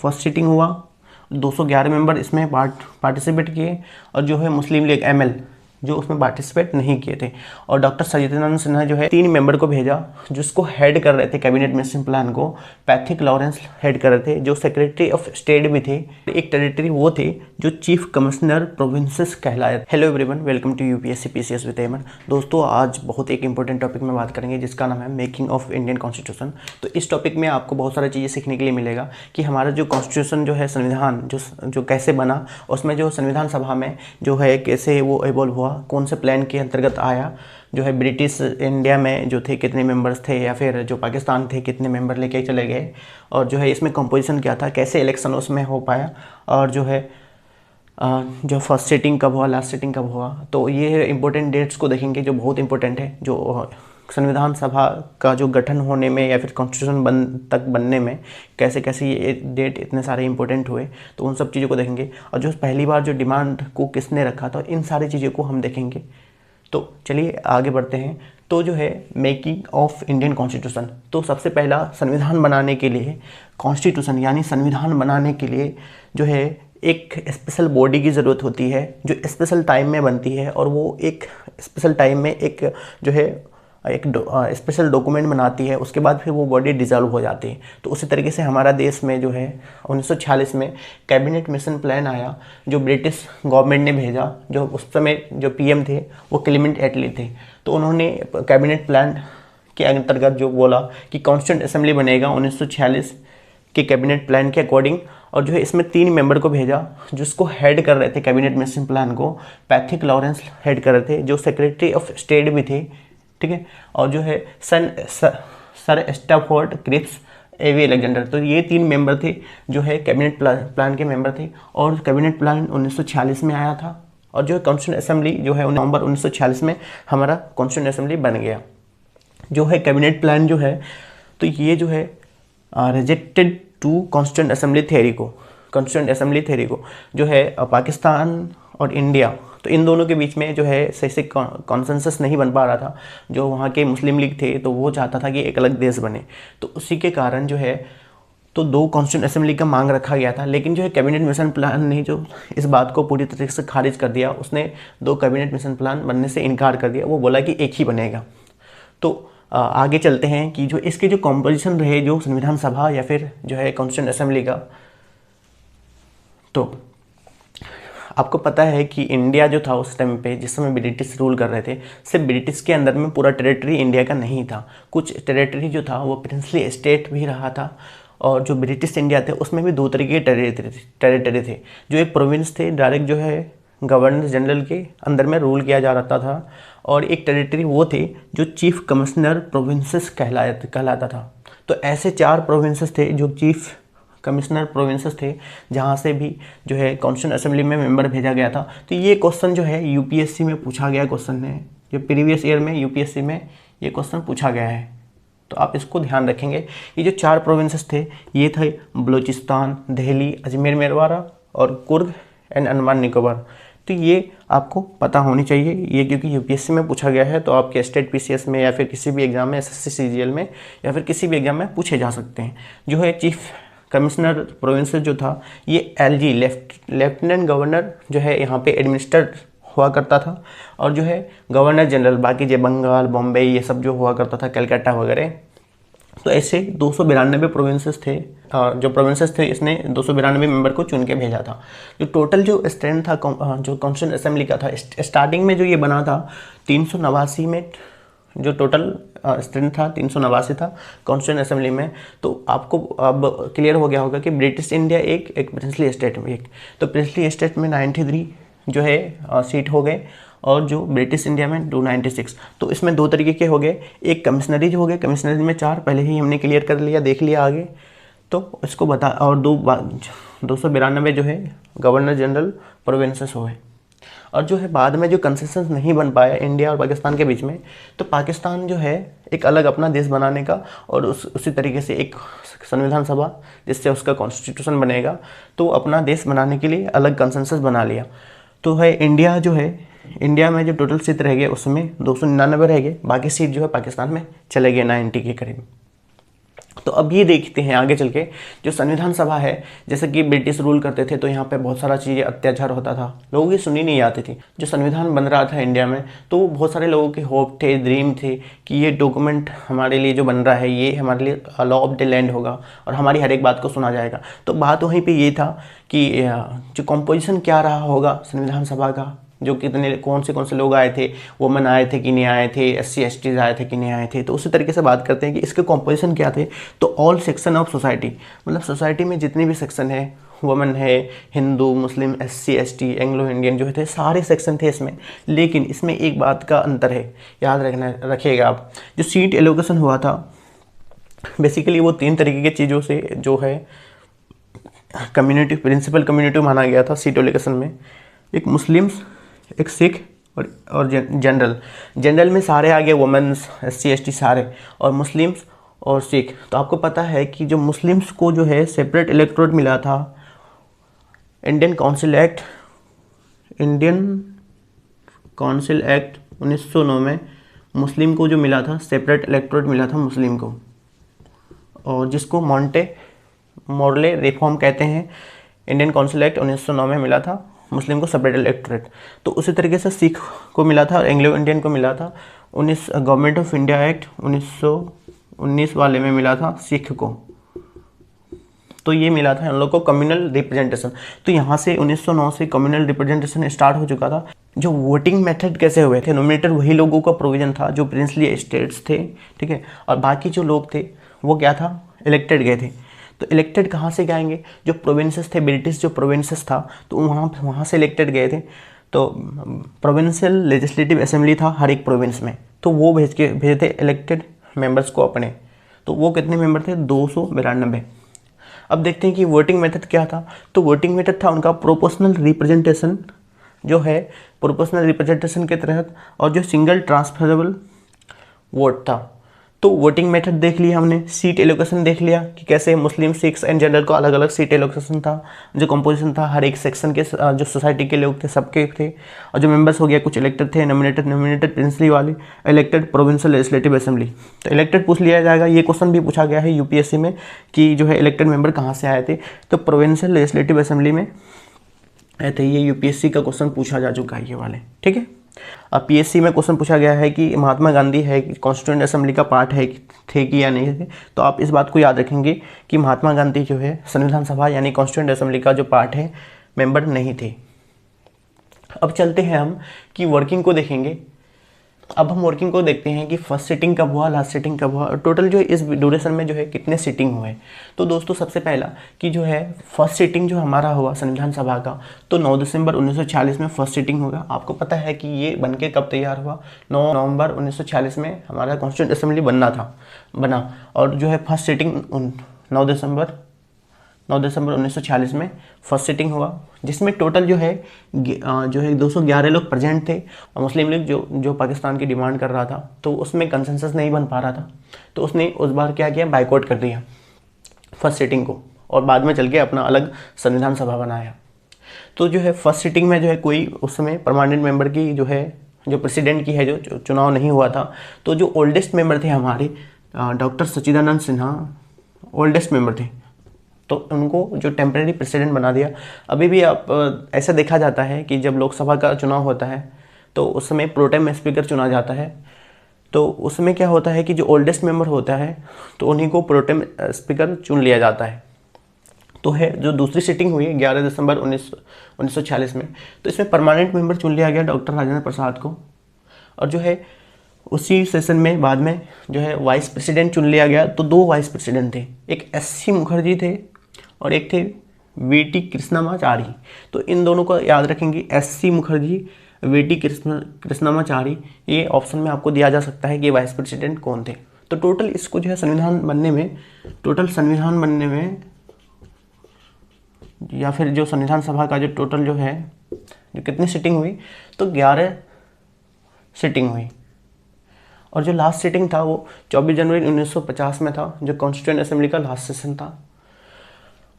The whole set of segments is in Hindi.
फर्स्ट सीटिंग हुआ, 211 मेंबर इसमें पार्टिसिपेट किए, और जो है मुस्लिम लीग ML जो उसमें पार्टिसिपेट नहीं किए थे। और डॉक्टर सचिदानंद सिन्हा जो है 3 मेंबर को भेजा, जिसको हेड कर रहे थे कैबिनेट मिशन प्लान को पैथिक लॉरेंस हेड कर रहे थे, जो सेक्रेटरी ऑफ स्टेट भी थे। एक टेरिटरी वो थे जो चीफ कमिश्नर प्रोविंसेस कहलाए। Hello everyone, welcome to UPSC PCS with Ahmad. दोस्तों, आज बहुत एक इंपॉर्टेंट टॉपिक में बात करेंगे जिसका नाम है मेकिंग ऑफ इंडियन कॉन्स्टिट्यूशन। तो इस टॉपिक में आपको बहुत सारी चीज़ें सीखने के लिए मिलेगा कि हमारा जो कॉन्स्टिट्यूशन जो है, संविधान जो कैसे बना, उसमें जो संविधान सभा में जो है कैसे वो इवॉल्व हुआ, कौन से प्लान के अंतर्गत आया, जो है ब्रिटिश इंडिया में जो थे कितने मेंबर्स थे, या फिर जो पाकिस्तान थे कितने मेंबर लेके चले गए, और जो है इसमें कंपोजिशन क्या था, कैसे इलेक्शन उसमें हो पाया, और जो है जो फर्स्ट सीटिंग कब हुआ, लास्ट सीटिंग कब हुआ। तो ये इंपॉर्टेंट डेट्स को देखेंगे जो बहुत इंपॉर्टेंट है, जो संविधान सभा का जो गठन होने में या फिर कॉन्स्टिट्यूशन तक बनने में कैसे कैसे ये डेट इतने सारे इंपॉर्टेंट हुए, तो उन सब चीज़ों को देखेंगे। और जो पहली बार जो डिमांड को किसने रखा था, इन सारी चीज़ों को हम देखेंगे। तो चलिए आगे बढ़ते हैं। तो जो है मेकिंग ऑफ इंडियन कॉन्स्टिट्यूशन, तो सबसे पहला संविधान बनाने के लिए, कॉन्स्टिट्यूशन यानी संविधान बनाने के लिए जो है एक स्पेशल बॉडी की ज़रूरत होती है, जो स्पेशल टाइम में बनती है, और वो एक स्पेशल टाइम में एक जो है एक स्पेशल डॉक्यूमेंट बनाती है। उसके बाद फिर वो बॉडी डिसॉल्व हो जाती है। तो उसी तरीके से हमारा देश में जो है 1946 में कैबिनेट मिशन प्लान आया, जो ब्रिटिश गवर्नमेंट ने भेजा। जो उस समय जो PM थे वो क्लेमेंट एटली थे। तो उन्होंने कैबिनेट प्लान के अंतर्गत जो बोला कि कॉन्स्टिट्यूंट असेंबली बनेगा 1946 के कैबिनेट प्लान के अकॉर्डिंग। और जो है इसमें 3 मेंबर को भेजा, जिसको हेड कर रहे थे कैबिनेट मिशन प्लान को पैथिक लॉरेंस हेड कर रहे थे, जो सेक्रेटरी ऑफ स्टेट भी थे, ठीक है। और जो है sir Stafford Cripps A.V. Alexander. तो ये 3 मेंबर थे जो है कैबिनेट प्लान के मेंबर थे। और कैबिनेट प्लान 1946 में आया था, और जो है कॉन्स्टिट्यूंट असेंबली जो है नवंबर 1946 में हमारा कॉन्स्टिट्यूंट असेंबली बन गया। जो है कैबिनेट प्लान जो है, तो ये जो है rejected to constituent assembly theory को जो है पाकिस्तान और इंडिया, तो इन दोनों के बीच में जो है सही से कॉन्सेंसस नहीं बन पा रहा था। जो वहाँ के मुस्लिम लीग थे तो वो चाहता था कि एक अलग देश बने, तो उसी के कारण जो है तो 2 कॉन्स्टिट्यूंट असेंबली का मांग रखा गया था। लेकिन जो है कैबिनेट मिशन प्लान ने जो इस बात को पूरी तरीके से खारिज कर दिया। उसने 2 कैबिनेट मिशन प्लान बनने से इनकार कर दिया। वो बोला कि एक ही बनेगा। तो आगे चलते हैं कि जो इसके जो कॉम्पोजिशन रहे जो संविधान सभा या फिर जो है कॉन्स्टिट्यूंट असेंबली का। तो आपको पता है कि इंडिया जो था उस टाइम पे, जिस समय ब्रिटिश रूल कर रहे थे, सिर्फ ब्रिटिश के अंदर में पूरा टेरिटरी इंडिया का नहीं था। कुछ टेरिटरी जो था वो प्रिंसली स्टेट भी रहा था। और जो ब्रिटिश इंडिया थे उसमें भी 2 तरीके के टेरिटरी थे। जो एक प्रोविंस थे, डायरेक्ट जो है गवर्नर जनरल के अंदर में रूल किया जा रहा था। और एक टेरिटरी वो थे जो चीफ कमिश्नर प्रोविंसेस कहलाता था। तो ऐसे 4 प्रोविंसेस थे जो चीफ कमिश्नर प्रोविंसेस थे, जहाँ से भी जो है कॉन्स्टिट्यूंट असेंबली में मेंबर भेजा गया था। तो ये क्वेश्चन जो है UPSC में पूछा गया क्वेश्चन है, जो प्रीवियस ईयर में UPSC में ये क्वेश्चन पूछा गया है। तो आप इसको ध्यान रखेंगे। ये जो 4 प्रोविंसेस थे ये थे बलूचिस्तान, दिल्ली, अजमेर मेरवाड़ा और कुर्ग एंड अंडमान निकोबार। तो ये आपको पता होनी चाहिए, ये क्योंकि UPSC में पूछा गया है। तो आपके स्टेट PCS में या फिर किसी भी एग्जाम में, SSC CGL में या फिर किसी भी एग्जाम में पूछे जा सकते हैं। जो है चीफ कमिश्नर प्रोविंसेस जो था ये LG लेफ्टिनेंट गवर्नर जो है यहाँ पे एडमिनिस्टर हुआ करता था। और जो है गवर्नर जनरल बाकी जो बंगाल, बॉम्बे ये सब जो हुआ करता था, कलकत्ता वगैरह। तो ऐसे 292 प्रोविंसेस थे। जो प्रोविंसेस थे इसने 292 मेंबर को चुन के भेजा था। जो टोटल जो स्ट्रेंथ था जो कॉन्स्टिट्यूंट असेंबली का था, स्टार्टिंग में जो ये बना था 389 में, जो टोटल स्ट्रेंथ था 389 था कॉन्स्टिट्यूंट असेंबली में। तो आपको अब क्लियर हो गया होगा कि ब्रिटिश इंडिया एक प्रिंसली स्टेट में एक। तो प्रिंसली स्टेट में 93 जो है सीट हो गए, और जो ब्रिटिश इंडिया में 296। तो इसमें 2 तरीके के हो गए, एक कमिश्नरीज हो गए, कमिश्नरीज में 4 पहले ही हमने क्लियर कर लिया, देख लिया आगे। तो इसको बता, और 292 जो है गवर्नर जनरल प्रोविंसेस हो गए। और जो है बाद में जो कंसेशन नहीं बन पाया इंडिया और पाकिस्तान के बीच में, तो पाकिस्तान जो है एक अलग अपना देश बनाने का और उसी तरीके से एक संविधान सभा जिससे उसका कॉन्स्टिट्यूशन बनेगा, तो अपना देश बनाने के लिए अलग कंसेंसस बना लिया। तो है इंडिया जो है, इंडिया में जो टोटल सीट रह गए उसमें 299 रह गए, बाकी सीट जो है पाकिस्तान में चले गए 90 के करीब। तो अब ये देखते हैं आगे चल के जो संविधान सभा है, जैसे कि ब्रिटिश रूल करते थे तो यहाँ पे बहुत सारा चीज़ें अत्याचार होता था, लोगों की सुनी नहीं आती थी। जो संविधान बन रहा था इंडिया में, तो बहुत सारे लोगों के होप थे, ड्रीम थे कि ये डॉक्यूमेंट हमारे लिए जो बन रहा है ये हमारे लिए लॉ ऑफ द लैंड होगा और हमारी हर एक बात को सुना जाएगा। तो बात वहीं पर ये था कि जो कॉम्पोजिशन क्या रहा होगा संविधान सभा का, जो कितने कौन से लोग आए थे, वुमेन आए थे कि नहीं आए थे, SC ST आए थे कि नहीं आए थे। तो उसी तरीके से बात करते हैं कि इसके कॉम्पोजिशन क्या थे। तो ऑल सेक्शन ऑफ सोसाइटी, मतलब सोसाइटी में जितने भी सेक्शन है, वुमेन है, हिंदू, मुस्लिम, SC ST, एंग्लो इंडियन जो थे, सारे सेक्शन थे इसमें। लेकिन इसमें एक बात का अंतर है, याद रखिएगा आप, जो सीट एलोकेशन हुआ था बेसिकली वो 3 तरीके की चीज़ों से जो है कम्युनिटी, प्रिंसिपल कम्युनिटी माना गया था सीट एलोकेशन में। एक मुस्लिम्स, एक सिख और जनरल में सारे आ गए, वुमेन्स, SC ST सारे, और मुस्लिम्स और सिख। तो आपको पता है कि जो मुस्लिम्स को जो है सेपरेट इलेक्टोरेट मिला था, इंडियन काउंसिल एक्ट 1909 में मुस्लिम को जो मिला था सेपरेट इलेक्टोरेट मिला था मुस्लिम को, और जिसको मोर्ले रिफॉर्म कहते हैं। इंडियन काउंसिल एक्ट 1909 में मिला था मुस्लिम को सेपरेट इलेक्टोरेट। तो उसी तरीके से सिख को मिला था और एंग्लो इंडियन को मिला था गवर्नमेंट ऑफ इंडिया एक्ट 1919 वाले में मिला था सिख को। तो ये मिला था उन लोग को कम्युनल रिप्रेजेंटेशन। तो यहाँ से 1909 से कम्युनल रिप्रेजेंटेशन स्टार्ट हो चुका था। जो वोटिंग मेथड कैसे हुए थे, नॉमिनेटेड वही लोगों का प्रोविजन था जो प्रिंसली स्टेट्स थे, ठीक है, और बाकी जो लोग थे वो क्या था, इलेक्टेड गए थे। तो इलेक्टेड कहाँ से जाएंगे, जो प्रोविंसेस थे, ब्रिटिश जो प्रोविंसेस था तो वहाँ से इलेक्टेड गए थे। तो प्रोविंशियल लेजिस्लेटिव असेंबली था हर एक प्रोविंस में, तो वो भेजे थे इलेक्टेड मेंबर्स को अपने। तो वो कितने मेंबर थे, 292। अब देखते हैं कि वोटिंग मेथड क्या था। तो वोटिंग मेथड था उनका प्रोपोर्शनल रिप्रेजेंटेशन, जो है प्रोपोर्शनल रिप्रेजेंटेशन के तहत, और जो सिंगल ट्रांसफरेबल वोट था। तो वोटिंग मेथड देख लिया हमने, सीट एलोकेशन देख लिया कि कैसे मुस्लिम, सिख्स एंड जनरल को अलग अलग सीट एलोकेशन था, जो कंपोजिशन था हर एक सेक्शन के जो सोसाइटी के लोग थे सबके थे, और जो मेंबर्स हो गया कुछ इलेक्टेड थे, नॉमिनेटेड प्रिंसली वाले, इलेक्टेड प्रोविंशियल लेजिस्लेटिव असेंबली। तो इलेक्टेड पूछ लिया जाएगा, ये क्वेश्चन भी पूछा गया है UPSC में कि जो है इलेक्टेड मेंबर कहाँ से आए थे, तो प्रोविंशियल लेजिस्लेटिव असेंबली में आए थे। ये UPSC का क्वेश्चन पूछा जा चुका है ये वाले, ठीक है। अब PSC में क्वेश्चन पूछा गया है कि महात्मा गांधी है कि कॉन्स्टिट्यूएंट असेंबली का पार्ट है, थे कि या नहीं थे। तो आप इस बात को याद रखेंगे कि महात्मा गांधी जो है संविधान सभा यानी कॉन्स्टिट्यूएंट असेंबली का जो पार्ट है, मेंबर नहीं थे। अब चलते हैं हम कि वर्किंग को देखेंगे। अब हम वर्किंग को देखते हैं कि फर्स्ट सिटिंग कब हुआ, लास्ट सिटिंग कब हुआ, और टोटल जो इस ड्यूरेशन में जो है कितने सिटिंग हुए। तो दोस्तों सबसे पहला कि जो है फर्स्ट सिटिंग जो हमारा हुआ संविधान सभा का, तो 9 दिसंबर 1946 में फर्स्ट सिटिंग होगा। आपको पता है कि ये बनके कब तैयार हुआ, 9 नवंबर 1946 में हमारा कॉन्स्टिट्यूंट असेंबली बना, और जो है फर्स्ट सिटिंग 9 दिसंबर 1946 में फर्स्ट सिटिंग हुआ, जिसमें टोटल जो है 211 लोग प्रेजेंट थे। और मुस्लिम लीग जो पाकिस्तान की डिमांड कर रहा था, तो उसमें कंसेंसस नहीं बन पा रहा था, तो उसने उस बार क्या किया, बाइकआउट कर दिया फर्स्ट सिटिंग को, और बाद में चल के अपना अलग संविधान सभा बनाया। तो जो है फर्स्ट सिटिंग में जो है कोई उस समय परमानेंट मेंबर की जो प्रेसिडेंट की है जो चुनाव नहीं हुआ था। तो जो ओल्डेस्ट मेंबर थे हमारे डॉक्टर सच्चिदानंद सिन्हा ओल्डेस्ट मेंबर थे, तो उनको जो टेम्परेरी प्रेसिडेंट बना दिया। अभी भी आप ऐसा देखा जाता है कि जब लोकसभा का चुनाव होता है तो उस समय प्रोटेम स्पीकर चुना जाता है। तो उसमें क्या होता है कि जो ओल्डेस्ट मेंबर होता है तो उन्हीं को प्रोटेम स्पीकर चुन लिया जाता है। तो है जो दूसरी सिटिंग हुई 11 दिसंबर 1946 में, तो इसमें परमानेंट मेंबर चुन लिया गया डॉक्टर राजेंद्र प्रसाद को, और जो है उसी सेशन में बाद में जो है वाइस प्रेसिडेंट चुन लिया गया। तो 2 वाइस प्रेसिडेंट थे, एक SC मुखर्जी थे और एक थे VT कृष्णमाचारी। तो इन दोनों को याद रखेंगे, SC मुखर्जी, VT कृष्णमाचारी। ये ऑप्शन में आपको दिया जा सकता है कि वाइस प्रेसिडेंट कौन थे। तो टोटल इसको जो है संविधान बनने में या फिर जो संविधान सभा का जो टोटल जो है जो कितनी सिटिंग हुई, तो 11 सिटिंग हुई। और जो लास्ट सिटिंग था वो 24 जनवरी 1950 में था, जो कॉन्स्टिट्यूएंट असेंबली का लास्ट सेशन था।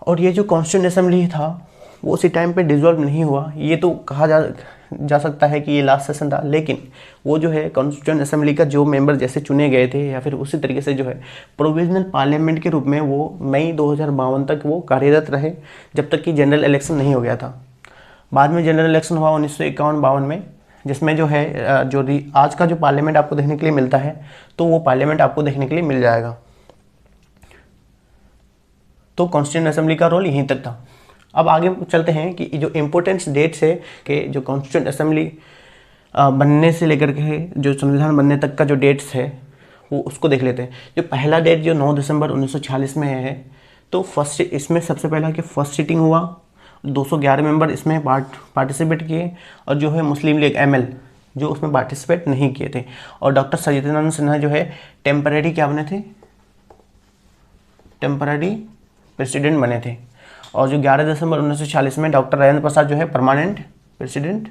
और ये जो कॉन्स्टिट्यूएंट असेंबली था वो उसी टाइम पे डिसॉल्व नहीं हुआ, ये तो कहा जा सकता है कि ये लास्ट सेशन था, लेकिन वो जो है कॉन्स्टिट्यूएंट असेंबली का जो मेंबर जैसे चुने गए थे या फिर उसी तरीके से जो है प्रोविजनल पार्लियामेंट के रूप में वो मई 2052 तक वो कार्यरत रहे, जब तक कि जनरल इलेक्शन नहीं हो गया था। बाद में जनरल इलेक्शन हुआ 1951-52 में, जिसमें जो है आज का जो पार्लियामेंट आपको देखने के लिए मिलता है, तो वो पार्लियामेंट आपको देखने के लिए मिल जाएगा। तो कॉन्स्टिट्यूएंट असेंबली का रोल यहीं तक था। अब आगे चलते हैं कि जो इम्पोर्टेंट डेट्स है कि जो कॉन्स्टिट्यूएंट असेंबली बनने से लेकर के जो संविधान बनने तक का जो डेट्स है वो उसको देख लेते हैं। जो पहला डेट जो 9 दिसंबर 1946 में है, तो फर्स्ट इसमें सबसे पहला कि फर्स्ट सीटिंग हुआ, 211 मेंबर इसमें पार्टिसिपेट किए, और जो है मुस्लिम लीग ML जो उसमें पार्टिसिपेट नहीं किए थे, और डॉक्टर सच्चिदानंद सिन्हा जो है टेम्पररी क्या बने थे, टेम्पररी प्रेसिडेंट बने थे। और जो 11 दिसंबर 1946 में डॉक्टर राजेंद्र प्रसाद जो है परमानेंट प्रेसिडेंट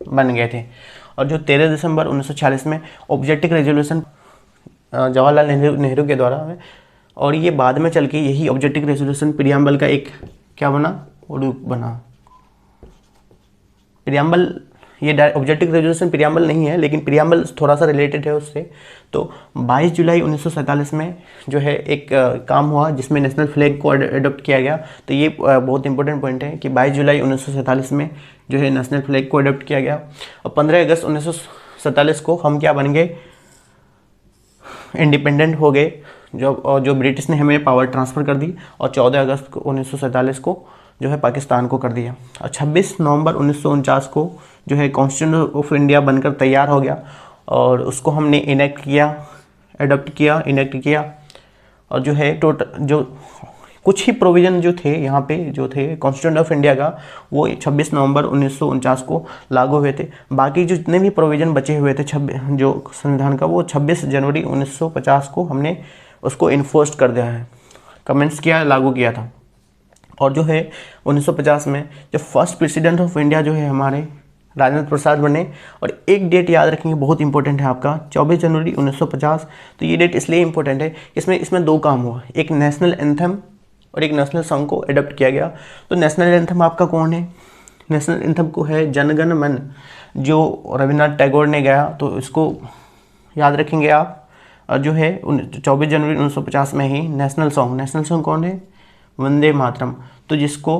बन गए थे। और जो 13 दिसंबर 1946 में ऑब्जेक्टिव रेजोल्यूशन जवाहरलाल नेहरू के द्वारा है, और ये बाद में चल के यही ऑब्जेक्टिव रेजोल्यूशन प्रियम्बल का एक क्या बना, रूप बना। प्रियम्बल, ये ऑब्जेक्टिव रेजोल्यूशन प्रियम्बल नहीं है, लेकिन प्रियम्बल थोड़ा सा रिलेटेड है उससे। तो 22 जुलाई 1947 में जो है एक काम हुआ जिसमें नेशनल फ्लैग को अडॉप्ट किया गया। तो ये बहुत इंपॉर्टेंट पॉइंट है कि 22 जुलाई 1947 में जो है नेशनल फ्लैग को अडॉप्ट किया गया, और 15 अगस्त 1947 को हम क्या बन गए, इंडिपेंडेंट हो गए, जो ब्रिटिश ने हमें पावर ट्रांसफ़र कर दी, और 14 अगस्त 1947 को जो है पाकिस्तान को कर दिया। और 26 नवंबर 1949 को जो है कॉन्स्टिट्यूशन ऑफ इंडिया बनकर तैयार हो गया, और उसको हमने इनेक्ट किया, अडॉप्ट किया, इनेक्ट किया। और जो है टोटल जो कुछ ही प्रोविज़न जो थे यहाँ पे जो थे कॉन्स्टिट्यूशन ऑफ इंडिया का, वो 26 नवंबर 1949 को लागू हुए थे। बाकी जो जितने भी प्रोविज़न बचे हुए थे जो संविधान का, वो 26 जनवरी 1950 को हमने उसको इन्फोर्स कर दिया है, कमेंट्स किया, लागू किया था। और जो है 1950 में जो फर्स्ट प्रेसिडेंट ऑफ इंडिया जो है हमारे राजेंद्र प्रसाद बने। और एक डेट याद रखेंगे, बहुत इंपॉर्टेंट है आपका, 24 जनवरी 1950। तो ये डेट इसलिए इंपॉर्टेंट है, इसमें दो काम हुआ, एक नेशनल एंथम और एक नेशनल सॉन्ग को अडॉप्ट किया गया। तो नेशनल एंथम आपका कौन है, नेशनल एंथम को है जनगण मन, जो रविन्द्रनाथ टैगोर ने गाया, तो इसको याद रखेंगे आप। और जो है 24 जनवरी 1950 में ही नेशनल सॉन्ग कौन है, वंदे मातरम, तो जिसको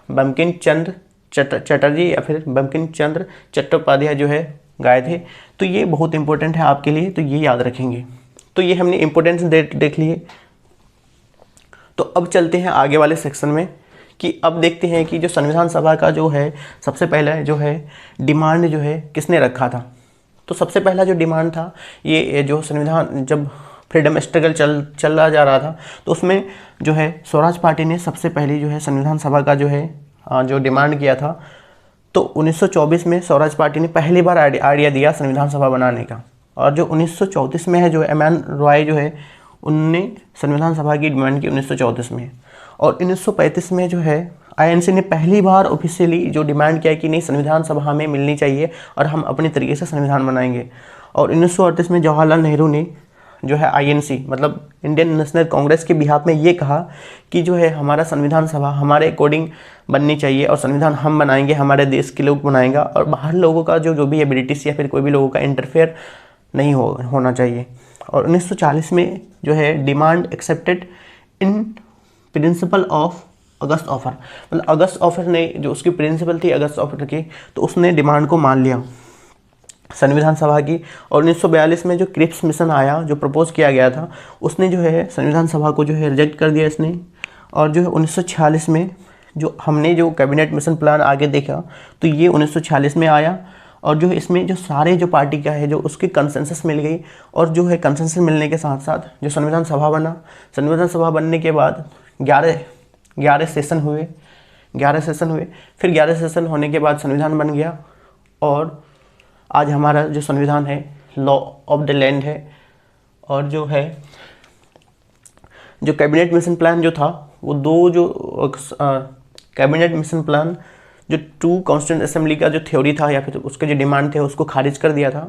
बंकिम चंद्र चटर्जी या फिर बंकिम चंद्र चट्टोपाध्याय जो है गाए थे। तो ये बहुत इंपॉर्टेंट है आपके लिए, तो ये याद रखेंगे। तो ये हमने इंपॉर्टेंस देख लिए। तो अब चलते हैं आगे वाले सेक्शन में कि अब देखते हैं कि जो संविधान सभा का जो है सबसे पहला जो है डिमांड जो है किसने रखा था। तो सबसे पहला जो डिमांड था, ये जो संविधान जब फ्रीडम स्ट्रगल चला जा रहा था, तो उसमें जो है स्वराज पार्टी ने सबसे पहले जो है संविधान सभा का जो है जो डिमांड किया था। तो 1924 में स्वराज पार्टी ने पहली बार आइडिया दिया संविधान सभा बनाने का। और जो 1934 में है जो एम.एन. रॉय जो है उनने संविधान सभा की डिमांड की 1934 में। और 1935 में जो है आईएनसी ने पहली बार ऑफिशियली जो डिमांड किया कि नहीं, संविधान सभा हमें मिलनी चाहिए और हम अपने तरीके से संविधान बनाएंगे। और 1938 में जवाहरलाल नेहरू ने जो है आईएनसी मतलब इंडियन नेशनल कांग्रेस के बिहाफ में ये कहा कि जो है हमारा संविधान सभा हमारे अकॉर्डिंग बननी चाहिए और संविधान हम बनाएंगे, हमारे देश के लोग बनाएंगे, और बाहर लोगों का जो भी है ब्रिटिश या फिर कोई भी लोगों का इंटरफेयर नहीं होना चाहिए। और 1940 में जो है demand accepted in principle of August offer, मतलब अगस्त ऑफर ने जो उसकी प्रिंसिपल थी अगस्त ऑफर की, तो उसने डिमांड को मान लिया संविधान सभा की। और 1942 में जो क्रिप्स मिशन आया जो प्रपोज किया गया था, उसने जो है संविधान सभा को जो है रिजेक्ट कर दिया इसने। और जो है 1946 में जो हमने जो कैबिनेट मिशन प्लान आगे देखा, तो ये 1946 में आया। और जो है इसमें जो सारे जो पार्टी का है जो उसकी कंसेंसस मिल गई। और जो है कंसेंसस मिलने के साथ साथ जो संविधान सभा बना, संविधान सभा बनने के बाद 11 सेशन हुए, फिर 11 सेशन होने के बाद संविधान बन गया। और आज हमारा जो संविधान है लॉ ऑफ द लैंड है। और जो है जो कैबिनेट मिशन प्लान जो था वो दो जो कैबिनेट मिशन प्लान जो 2 कॉन्स्टिट्यूएंट असेंबली का जो थ्योरी था या फिर उसके जो डिमांड थे उसको खारिज कर दिया था।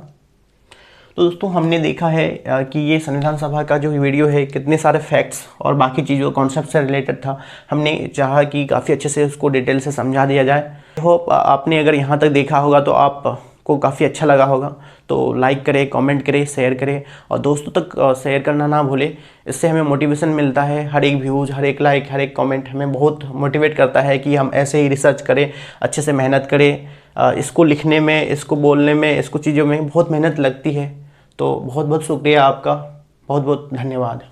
तो दोस्तों हमने देखा है कि ये संविधान सभा का जो वीडियो है कितने सारे फैक्ट्स और बाकी चीज़ों कॉन्सेप्ट से रिलेटेड था। हमने चाहा कि काफ़ी अच्छे से उसको डिटेल से समझा दिया जाए। होप आपने अगर यहाँ तक देखा होगा तो आपको काफ़ी अच्छा लगा होगा। तो लाइक करें, कमेंट करें, शेयर करें और दोस्तों तक शेयर करना ना भूलें। इससे हमें मोटिवेशन मिलता है। हर एक व्यूज़, हर एक लाइक, हर एक कमेंट हमें बहुत मोटिवेट करता है कि हम ऐसे ही रिसर्च करें, अच्छे से मेहनत करें। इसको लिखने में, इसको बोलने में, इसको चीज़ों में बहुत मेहनत लगती है। तो बहुत बहुत शुक्रिया आपका, बहुत बहुत धन्यवाद।